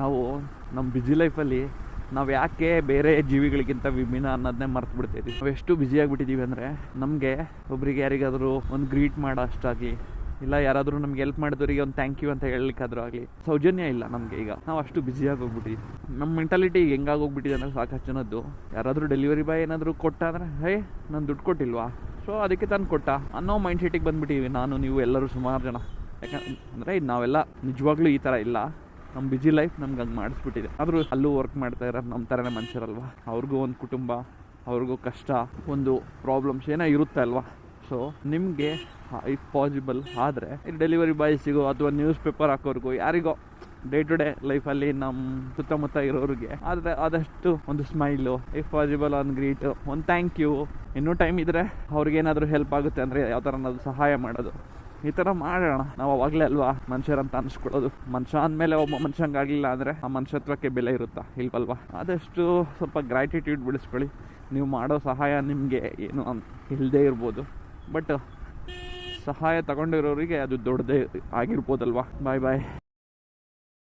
ನಾವು ನಮ್ಮ ಬ್ಯುಸಿ ಲೈಫಲ್ಲಿ ನಾವು ಯಾಕೆ ಬೇರೆ ಜೀವಿಗಳಿಗಿಂತ ವಿಭಿನ್ನ ಅನ್ನೋದನ್ನೇ ಮರ್ತು ಬಿಡ್ತೀವಿ. ನಾವು ಎಷ್ಟು ಬ್ಯುಸಿಯಾಗಿಬಿಟ್ಟಿದ್ದೀವಿ ಅಂದರೆ ನಮಗೆ ಒಬ್ರಿಗೆ ಯಾರಿಗಾದರೂ ಒಂದು ಗ್ರೀಟ್ ಮಾಡೋ ಅಷ್ಟಾಗಲಿ, ಇಲ್ಲ ಯಾರಾದರೂ ನಮ್ಗೆ ಹೆಲ್ಪ್ ಮಾಡಿದವರಿಗೆ ಒಂದು ಥ್ಯಾಂಕ್ ಯು ಅಂತ ಹೇಳಲಿಕ್ಕಾದ್ರೂ ಆಗಲಿ ಸೌಜನ್ಯ ಇಲ್ಲ ನಮಗೆ. ಈಗ ನಾವು ಅಷ್ಟು ಬ್ಯುಸಿಯಾಗಿ ಹೋಗ್ಬಿಟ್ಟಿದ್ವಿ. ನಮ್ಮ ಮೆಂಟಾಲಿಟಿ ಹೆಂಗಾಗಿ ಹೋಗ್ಬಿಟ್ಟಿದೆ ಅಂದರೆ ಸಾಕಷ್ಟು ಜನದ್ದು ಯಾರಾದರೂ ಡೆಲಿವರಿ ಬಾಯ್ ಏನಾದರೂ ಕೊಟ್ಟ ಅಂದರೆ ಹೇ ನಾನು ದುಡ್ಡು ಕೊಟ್ಟಿಲ್ವಾ, ಸೊ ಅದಕ್ಕೆ ತಾನು ಕೊಟ್ಟ ಅನ್ನೋ ಮೈಂಡ್ ಸೆಟ್ಟಿಗೆ ಬಂದುಬಿಟ್ಟಿವಿ ನಾನು, ನೀವು ಎಲ್ಲರೂ ಸುಮಾರು ಜನ. ಯಾಕಂದರೆ ಇದು ನಾವೆಲ್ಲ ನಿಜವಾಗ್ಲೂ ಈ ಥರ ಇಲ್ಲ, ನಮ್ಮ ಬ್ಯುಸಿ ಲೈಫ್ ನಮ್ಗೆ ಹಂಗೆ ಮಾಡಿಸ್ಬಿಟ್ಟಿದೆ. ಆದರೂ ಅಲ್ಲೂ ವರ್ಕ್ ಮಾಡ್ತಾ ಇರೋ ನಮ್ಮ ಥರನೇ ಮನುಷ್ಯರಲ್ವ, ಅವ್ರಿಗೂ ಒಂದು ಕುಟುಂಬ, ಅವ್ರಿಗೂ ಕಷ್ಟ, ಒಂದು ಪ್ರಾಬ್ಲಮ್ಸ್ ಏನೋ ಇರುತ್ತೆ ಅಲ್ವಾ. ಸೊ ನಿಮಗೆ ಇಫ್ ಪಾಸಿಬಲ್ ಆದರೆ ಡೆಲಿವರಿ ಬಾಯ್ಸಿಗೋ ಅಥವಾ ನ್ಯೂಸ್ ಪೇಪರ್ ಹಾಕೋರಿಗೋ ಯಾರಿಗೋ ಡೇ ಟು ಡೇ ಲೈಫಲ್ಲಿ ನಮ್ಮ ಸುತ್ತಮುತ್ತ ಇರೋರಿಗೆ ಆದರೆ ಆದಷ್ಟು ಒಂದು ಸ್ಮೈಲು, ಇಫ್ ಪಾಸಿಬಲ್ ಒಂದು ಗ್ರೀಟು, ಒಂದು ಥ್ಯಾಂಕ್ ಯು, ಇನ್ನೂ ಟೈಮ್ ಇದ್ದರೆ ಅವ್ರಿಗೇನಾದರೂ ಹೆಲ್ಪ್ ಆಗುತ್ತೆ ಅಂದರೆ ಯಾವ ಥರನಾದ್ರು ಸಹಾಯ ಮಾಡೋದು, ಈ ಥರ ಮಾಡೋಣ. ನಾವು ಅವಾಗಲೇ ಅಲ್ವಾ ಮನುಷ್ಯರಂತ ಅನಿಸ್ಕೊಳ್ಳೋದು. ಮನುಷ್ಯ ಅಂದಮೇಲೆ ಒಬ್ಬ ಮನುಷ್ಯಂಗಾಗಲಿಲ್ಲ ಅಂದರೆ ಆ ಮನುಷ್ಯತ್ವಕ್ಕೆ ಬೆಲೆ ಇರುತ್ತಾ ಇಲ್ವಲ್ವಾ. ಆದಷ್ಟು ಸ್ವಲ್ಪ ಗ್ರ್ಯಾಟಿಟ್ಯೂಡ್ ಬೆಳೆಸ್ಕೊಳ್ಳಿ. ನೀವು ಮಾಡೋ ಸಹಾಯ ನಿಮಗೆ ಏನು ಇಲ್ಲದೇ ಇರ್ಬೋದು, ಬಟ್ ಸಹಾಯ ತಗೊಂಡಿರೋರಿಗೆ ಅದು ದೊಡ್ಡದೇ ಆಗಿರ್ಬೋದಲ್ವಾ. ಬಾಯ್ ಬಾಯ್.